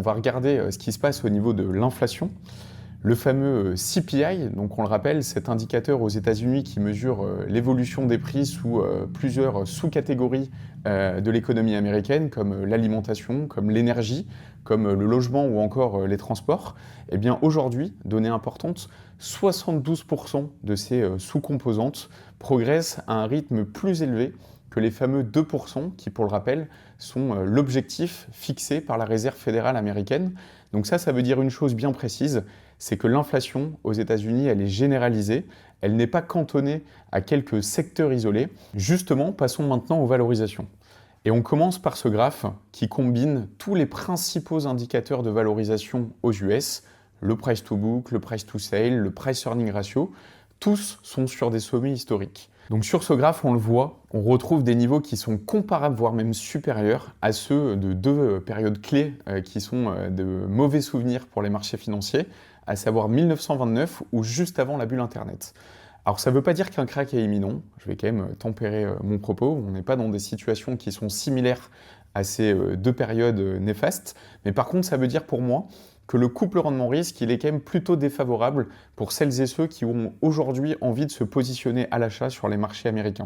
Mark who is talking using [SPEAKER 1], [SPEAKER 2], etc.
[SPEAKER 1] va regarder ce qui se passe au niveau de l'inflation. Le fameux CPI, donc on le rappelle, cet indicateur aux États-Unis qui mesure l'évolution des prix sous plusieurs sous-catégories de l'économie américaine, comme l'alimentation, comme l'énergie, comme le logement ou encore les transports. Eh bien aujourd'hui, donnée importante, 72% de ces sous-composantes progressent à un rythme plus élevé que les fameux 2% qui, pour le rappel, sont l'objectif fixé par la Réserve fédérale américaine. Donc ça veut dire une chose bien précise, c'est que l'inflation aux États-Unis, elle est généralisée, elle n'est pas cantonnée à quelques secteurs isolés. Justement, passons maintenant aux valorisations. Et on commence par ce graphe qui combine tous les principaux indicateurs de valorisation aux US, le price to book, le price to sale, le price earning ratio, tous sont sur des sommets historiques. Donc sur ce graphe, on le voit, on retrouve des niveaux qui sont comparables, voire même supérieurs à ceux de deux périodes clés qui sont de mauvais souvenirs pour les marchés financiers, à savoir 1929 ou juste avant la bulle Internet. Alors ça ne veut pas dire qu'un crack est imminent, je vais quand même tempérer mon propos, on n'est pas dans des situations qui sont similaires à ces deux périodes néfastes, mais par contre ça veut dire pour moi que le couple rendement-risque, il est quand même plutôt défavorable pour celles et ceux qui ont aujourd'hui envie de se positionner à l'achat sur les marchés américains.